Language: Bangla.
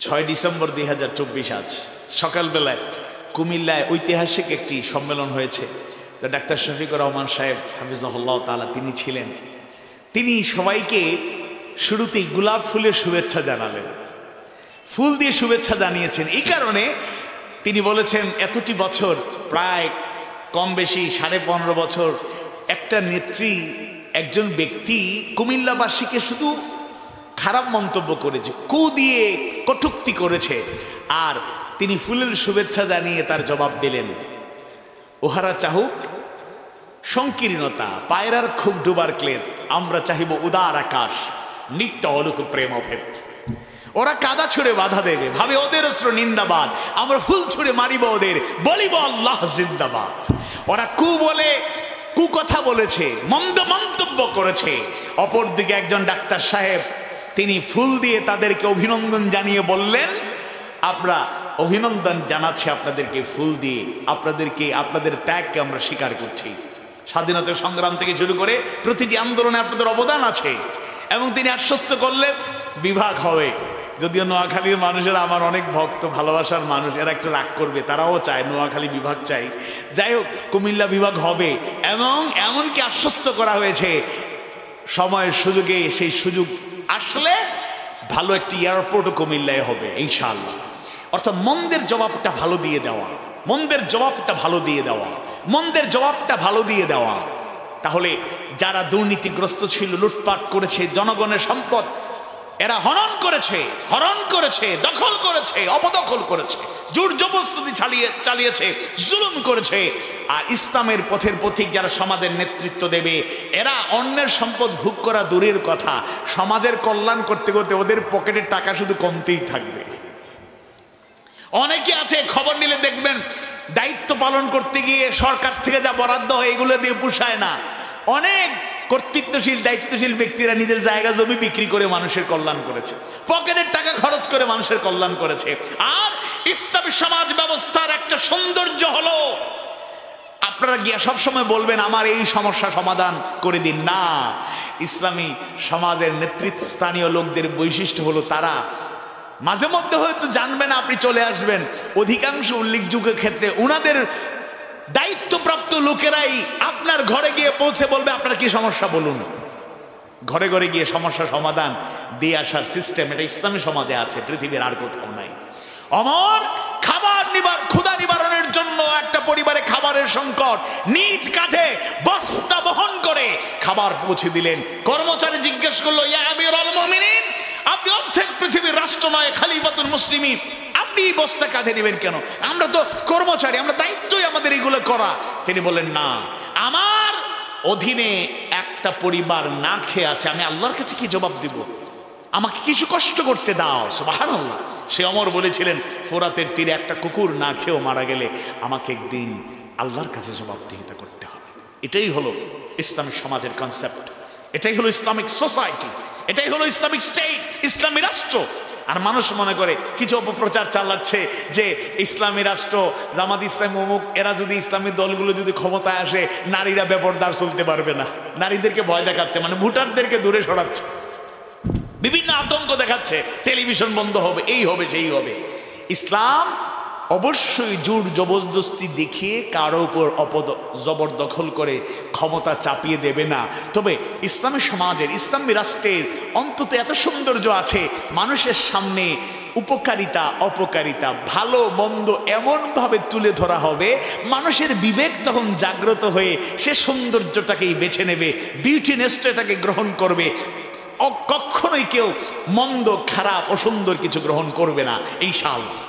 6 ডিসেম্বর 2024 আজ সকালবেলায় কুমিল্লায় ঐতিহাসিক একটি সম্মেলন হয়েছে। তো ডাক্তার শফিকুর রহমান সাহেব হাফিজাহুল্লাহ তাআলা তিনি ছিলেন। তিনি সবাইকে শুরুতেই গোলাপ ফুলের শুভেচ্ছা জানালেন, ফুল দিয়ে শুভেচ্ছা জানিয়েছেন। এই কারণে তিনি বলেছেন এতটি বছর, প্রায় কম বেশি 15.5 বছর একটা নেত্রী, একজন ব্যক্তি কুমিল্লাবাসীকে শুধু খারাপ মন্তব্য করেছে, কু দিয়ে কটূক্তি করেছে, আর তিনি ফুলের শুভেচ্ছা জানিয়ে তার জবাব দিলেন, ওহারা চাহুক সংকীর্ণতা, পায়রার খুব ডুবার ক্লেদ, আমরা চাহিব উদার আকাশ, নিত্য অলুক প্রেম অভেদ। ওরা কাদা ছুঁড়ে বাধা দেবে, ভাবে ওদের অস্ত্র নিন্দাবাদ, আমরা ফুল ছুঁড়ে মারিব ওদের, বলিব আল্লাহ জিন্দাবাদ। ওরা কু বলে কুকথা বলেছে, মন্দ মন্তব্য করেছে। অপরদিকে একজন ডাক্তার সাহেব তিনি ফুল দিয়ে তাদেরকে অভিনন্দন জানিয়ে বললেন, আমরা অভিনন্দন জানাচ্ছি আপনাদেরকে ফুল দিয়ে, আপনাদের ত্যাগকে আমরা স্বীকার করছি। স্বাধীনতা সংগ্রাম থেকে শুরু করে প্রতিটি আন্দোলনে আপনাদের অবদান আছে। এবং তিনি আশ্বস্ত করলেন বিভাগ হবে। যদিও নোয়াখালীর মানুষেরা আমার অনেক ভক্ত, ভালোবাসার মানুষ, এরা একটু রাগ করবে, তারাও চায় নোয়াখালী বিভাগ চাই। যাই হোক, কুমিল্লা বিভাগ হবে। এবং এমনকি আশ্বস্ত করা হয়েছে সময়ের সুযোগে, সেই সুযোগ আসলে ভালো একটি এয়ারপোর্টও কুমিল্লায় হবে ইনশাআল্লাহ। অর্থাৎ মন্দের জবাবটা ভালো দিয়ে দেওয়া, মন্দের জবাবটা ভালো দিয়ে দেওয়া, মন্দের জবাবটা ভালো দিয়ে দেওয়া। তাহলে যারা দুর্নীতিগ্রস্ত ছিল, লুটপাট করেছে, জনগণের সম্পদ এরা হরণ করেছে, দখল করেছে, অপদখল করেছে, জোর জবরদস্তি চালিয়েছে, জুলুম করেছে, আর ইসলামের পথের পথিক যারা সমাজের নেতৃত্ব দেবে, এরা অন্যের সম্পদ ভোগ করা দূরের কথা, সমাজের কল্যাণ করতে করতে ওদের পকেটের টাকা শুধু কমতেই থাকবে। অনেকে আছে খবর নিলে দেখবেন দায়িত্ব পালন করতে গিয়ে সরকার থেকে যা বরাদ্দ হয় এগুলো দিয়ে পোষায় না। অনেক কর্তৃত্বশীল দায়িত্বশীল ব্যক্তিরা নিজের জায়গা জমি বিক্রি করে মানুষের কল্যাণ করেছে, পকেটের টাকা খরচ করে মানুষের কল্যাণ করেছে। আর ইসলামী সমাজ ব্যবস্থার একটা সৌন্দর্য হলো, আপনারা গিয়া সবসময় বলবেন আমার এই সমস্যা সমাধান করে দিন না। ইসলামী সমাজের নেতৃস্থানীয় লোকদের বৈশিষ্ট্য হলো তারা মাঝে মধ্যে হয়তো জানবেন, আপনি চলে আসবেন, অধিকাংশ উল্লেখযোগ্য ক্ষেত্রে ওনাদের দায়িত্বপ্রাপ্ত লোকেরাই আপনার ঘরে গিয়ে পৌঁছে বলবে আপনার কি সমস্যা বলুন। ঘরে ঘরে গিয়ে সমস্যা সমাধান দিয়ে আসার সিস্টেম এটা ইসলামী সমাজে আছে, পৃথিবীর আর কোথাও নাই। অমর ক্ষুধা নিবারণের জন্য একটা পরিবারে খাবারের সংকট, নিজ কাঁধে বস্তা বহন করে খাবার পৌঁছে দিলেন। কর্মচারী জিজ্ঞেস করলো, ইয়া আমিরুল মুমিনিন, আপনি অর্ধেক পৃথিবীর রাষ্ট্র নয়, খলিফাতুল মুসলিমিন, আপনি এই বস্তা কাঁধে নেবেন কেন? আমরা তো কর্মচারী, আমরা দায়িত্বই আমাদের এগুলো করা। তিনি বললেন, না, আমার অধীনে একটা পরিবার না খেয়ে আছে, আমি আল্লাহর কাছে কি জবাব দিব? আমাকে কিছু কষ্ট করতে দাও। সুবহানাল্লাহ। সে ওমর বলেছিলেন, ফোরাতের তীরে একটা কুকুর না খেয়েও মারা গেলে আমাকে একদিন আল্লাহর কাছে জবাবদিহিতা করতে হবে। এটাই হলো ইসলামিক সমাজের কনসেপ্ট, এটাই হলো ইসলামিক সোসাইটি, এটাই হলো ইসলামিক স্টেট, ইসলামী রাষ্ট্র। আর মানুষ মনে করে কিছু অপপ্রচার চালাচ্ছে যে ইসলামী রাষ্ট্র, জামাত ইসলামী, অমুক, এরা যদি ইসলামী দলগুলো যদি ক্ষমতায় আসে নারীরা বেপরদার চলতে পারবে না। নারীদেরকে ভয় দেখাচ্ছে, মানে ভোটারদেরকে দূরে সরাচ্ছে, বিভিন্ন আতঙ্ক দেখাচ্ছে, টেলিভিশন বন্ধ হবে, এই হবে, সেই হবে। ইসলাম অবশ্যই জোর জবরদস্তি দেখিয়ে কারো উপর জবরদখল করে ক্ষমতা চাপিয়ে দেবে না। তবে ইসলামী সমাজের, ইসলামী রাষ্ট্রের অন্তত এত সৌন্দর্য আছে, মানুষের সামনে উপকারিতা অপকারিতা ভালো মন্দ এমনভাবে তুলে ধরা হবে, মানুষের বিবেক তখন জাগ্রত হয়ে সে সৌন্দর্যটাকেই বেছে নেবে, বিউটিনেসটাকে গ্রহণ করবে। কখনোই কেউ মন্দ খারাপ অসুন্দর কিছু গ্রহণ করবে না ইনশাআল্লাহ।